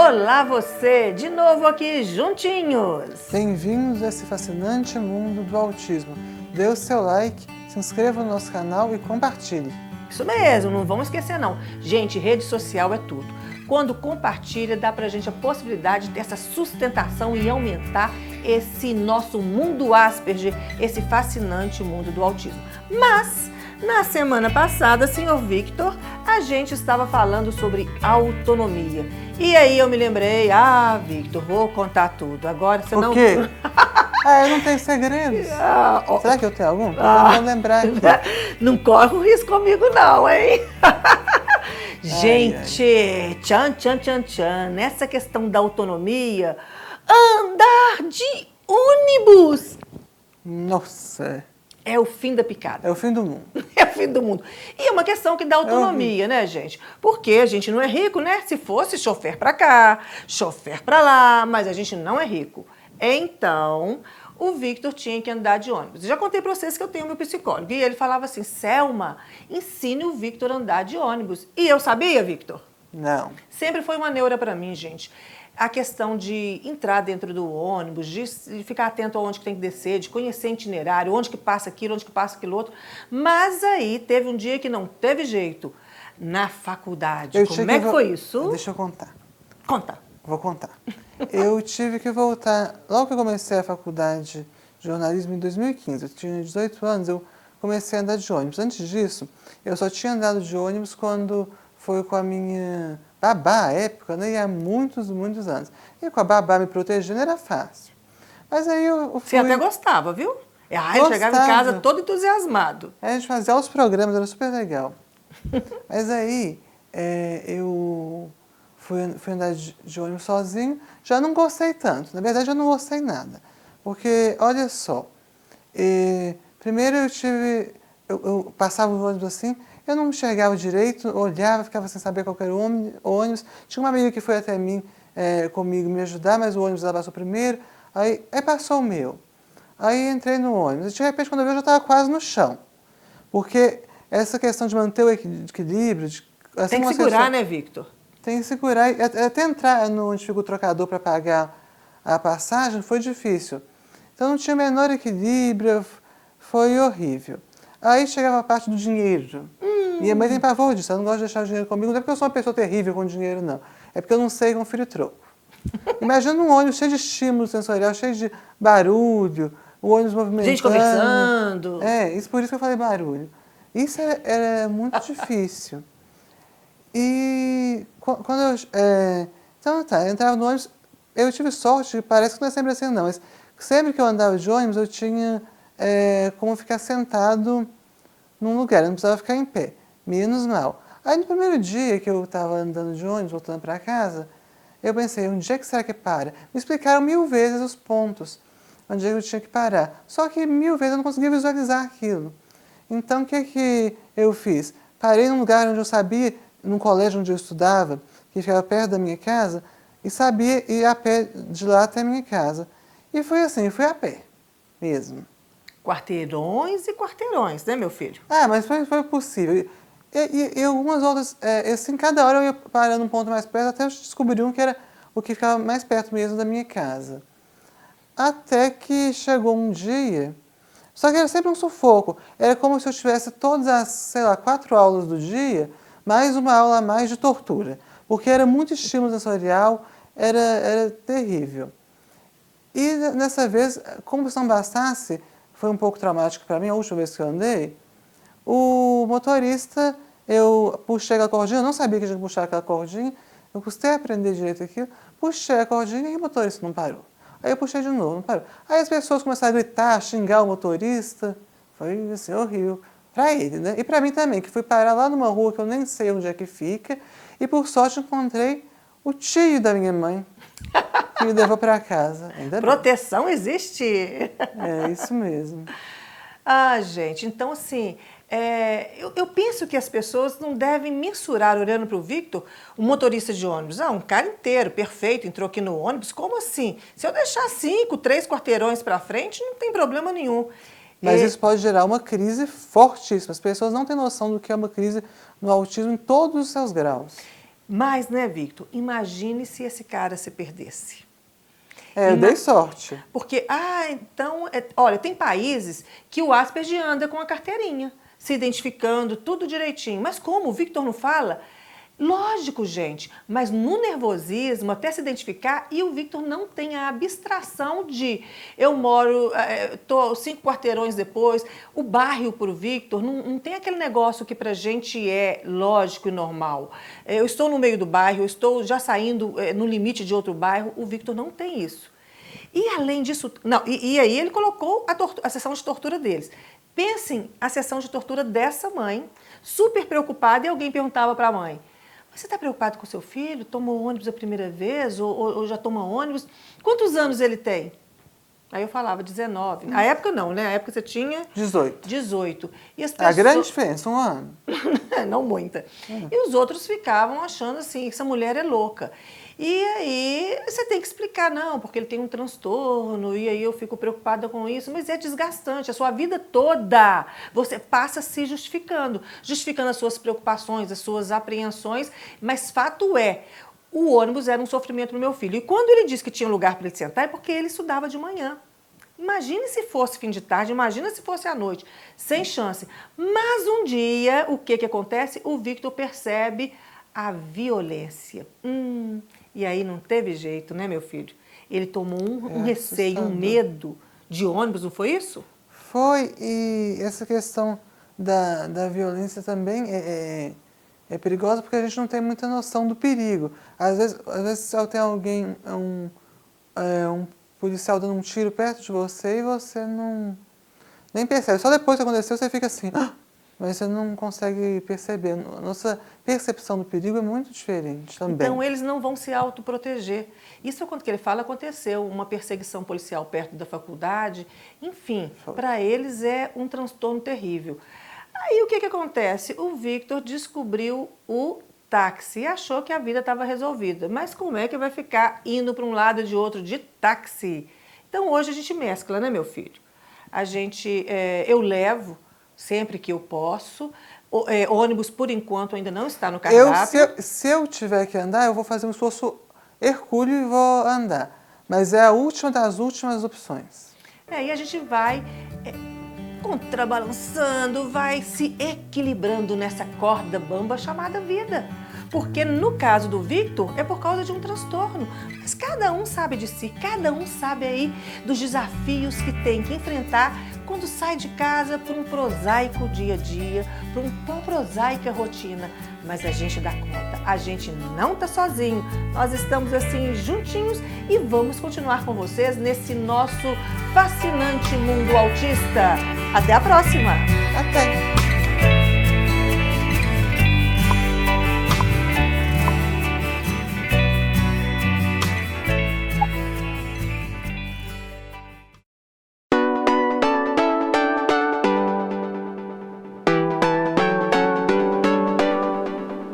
Olá você, de novo aqui juntinhos. Bem-vindos a esse fascinante mundo do autismo. Dê o seu like, se inscreva no nosso canal e compartilhe. Isso mesmo, não vamos esquecer não. Gente, rede social é tudo. Quando compartilha, dá pra gente a possibilidade dessa sustentação e aumentar esse nosso mundo Asperger, esse fascinante mundo do autismo. Mas, na semana passada, senhor Victor, a gente estava falando sobre autonomia. E aí eu me lembrei, Victor, vou contar tudo. Agora você não... O quê? Eu não tenho segredos. Será que eu tenho algum? Eu vou lembrar aqui. Não corre o risco comigo não, hein? Gente, tchan, nessa questão da autonomia, andar de ônibus Nossa, é o fim da picada. é o fim do mundo. É o fim do mundo. E é uma questão que dá autonomia, né, gente? Porque a gente não é rico, né? Se fosse chofer pra cá, chofer pra lá, mas a gente não é rico. Então, o Victor tinha que andar de ônibus. Eu já contei pra vocês que eu tenho meu psicólogo. E ele falava assim, Selma, ensine o Victor a andar de ônibus. E eu sabia, Victor? Não. Sempre foi uma neura pra mim, gente. A questão de entrar dentro do ônibus, de ficar atento aonde que tem que descer, de conhecer itinerário, onde que passa aquilo, onde que passa aquilo outro. Mas aí teve um dia que não teve jeito. Na faculdade, como é que foi isso? Deixa eu contar. Conta. Vou contar. Eu tive que voltar, logo que eu comecei a faculdade de jornalismo em 2015, eu tinha 18 anos, eu comecei a andar de ônibus. Antes disso, eu só tinha andado de ônibus quando foi com a minha babá, à época, né, e há muitos anos. E com a babá me protegendo era fácil. Mas aí eu fui... Você até gostava, viu? Eu chegava em casa todo entusiasmado. A gente fazia os programas, era super legal. Mas aí eu fui andar de ônibus sozinho, já não gostei tanto. Na verdade, eu não gostei nada. Porque, olha só, primeiro eu passava o ônibus assim, eu não enxergava direito, olhava, ficava sem saber qual era o ônibus. Tinha uma amiga que foi até mim comigo me ajudar, mas o ônibus ela passou primeiro, aí passou o meu. Aí entrei no ônibus, e de repente quando eu vi eu já estava quase no chão. Porque essa questão de manter o equilíbrio... Tem que segurar, né, Victor? Tem que segurar. Até entrar onde fica o trocador para pagar a passagem foi difícil. Então não tinha o menor equilíbrio, foi horrível. Aí chegava a parte do dinheiro. Minha mãe tem pavor disso, ela não gosta de deixar o dinheiro comigo. Não é porque eu sou uma pessoa terrível com dinheiro, não. É porque eu não sei conferir troco. Imagina um ônibus cheio de estímulo sensorial, cheio de barulho, o ônibus movimentando. Gente conversando. Isso por isso que eu falei barulho. Isso era muito difícil. E quando eu entrava no ônibus, eu tive sorte, parece que não é sempre assim não, mas sempre que eu andava de ônibus eu tinha como ficar sentado num lugar, eu não precisava ficar em pé, menos mal. Aí no primeiro dia que eu estava andando de ônibus, voltando para casa, eu pensei, onde é que será que para? Me explicaram 1000 vezes os pontos, onde é que eu tinha que parar. Só que 1000 vezes eu não conseguia visualizar aquilo. Então o que eu fiz? Parei num lugar onde eu sabia, num colégio onde eu estudava, que ficava perto da minha casa, e sabia ir a pé de lá até a minha casa. E foi assim, fui a pé mesmo. Quarteirões e quarteirões, né, meu filho? Mas foi possível. E algumas outras, assim, cada hora eu ia parando um ponto mais perto, até eu descobri um que era o que ficava mais perto mesmo da minha casa. Até que chegou um dia, só que era sempre um sufoco. Era como se eu tivesse todas as, 4 aulas do dia, mais uma aula a mais de tortura. Porque era muito estímulo sensorial, era terrível. E dessa vez, como se não bastasse, foi um pouco traumático para mim, a última vez que eu andei, o motorista, eu puxei aquela cordinha, eu não sabia que tinha que puxar aquela cordinha, eu custei aprender direito aquilo, puxei a cordinha e o motorista não parou. Aí eu puxei de novo, não parou. Aí as pessoas começaram a gritar, xingar o motorista, foi assim, horrível. Para ele, né? E para mim também, que fui parar lá numa rua que eu nem sei onde é que fica, e por sorte encontrei o tio da minha mãe, que me levou para casa. Ainda Proteção bem. Existe. É isso mesmo. Gente, então assim, eu penso que as pessoas não devem mensurar, olhando para o Victor, um motorista de ônibus. Um cara inteiro, perfeito, entrou aqui no ônibus, como assim? Se eu deixar 3 quarteirões para frente, não tem problema nenhum. Mas isso pode gerar uma crise fortíssima. As pessoas não têm noção do que é uma crise no autismo em todos os seus graus. Mas, né, Victor, imagine se esse cara se perdesse. Eu dei sorte. Porque, então, olha, tem países que o Asperger anda com a carteirinha, se identificando, tudo direitinho. Mas como? O Victor não fala? Lógico, gente, mas no nervosismo, até se identificar, e o Victor não tem a abstração de eu moro, tô 5 quarteirões depois, o bairro para o Victor não tem aquele negócio que pra gente é lógico e normal. Eu estou no meio do bairro, eu estou já saindo no limite de outro bairro, o Victor não tem isso. E além disso, não, e aí ele colocou a sessão de tortura deles. Pensem a sessão de tortura dessa mãe, super preocupada, e alguém perguntava para a mãe: você está preocupado com seu filho? Tomou ônibus a primeira vez? Ou já toma ônibus? Quantos anos ele tem? Aí eu falava 19. Na época não, né? Na época você tinha... 18. 18. E as pessoas... A grande diferença, 1 ano. Não muita. E os outros ficavam achando assim, que essa mulher é louca. E aí você tem que explicar, não, porque ele tem um transtorno, e aí eu fico preocupada com isso, mas é desgastante, a sua vida toda você passa se justificando as suas preocupações, as suas apreensões, mas fato é, o ônibus era um sofrimento para o meu filho. E quando ele disse que tinha lugar para ele sentar, é porque ele estudava de manhã. Imagine se fosse fim de tarde, imagina se fosse à noite, sem chance. Mas um dia, o que acontece? O Victor percebe a violência. E aí não teve jeito, né, meu filho? Ele tomou um receio, um medo de ônibus, não foi isso? Foi, e essa questão da violência também é perigosa porque a gente não tem muita noção do perigo. Às vezes tem alguém, um policial dando um tiro perto de você e você nem percebe. Só depois que aconteceu você fica assim, mas você não consegue perceber. Nossa percepção do perigo é muito diferente também. Então eles não vão se autoproteger. Isso, quando que ele fala, aconteceu. Uma perseguição policial perto da faculdade. Enfim, para eles é um transtorno terrível. Aí o que acontece? O Victor descobriu o táxi e achou que a vida estava resolvida. Mas como é que vai ficar indo para um lado e de outro de táxi? Então hoje a gente mescla, né, meu filho? Eu levo sempre que eu posso. Ônibus, por enquanto, ainda não está no cardápio. Se eu tiver que andar, eu vou fazer um esforço hercúleo e vou andar. Mas é a última das últimas opções. E a gente vai contrabalançando, vai se equilibrando nessa corda bamba chamada vida. Porque no caso do Victor é por causa de um transtorno. Mas cada um sabe de si, cada um sabe aí dos desafios que tem que enfrentar quando sai de casa para um prosaico dia a dia, para uma prosaica rotina. Mas a gente dá conta, a gente não está sozinho. Nós estamos assim juntinhos e vamos continuar com vocês nesse nosso fascinante mundo autista. Até a próxima! Até!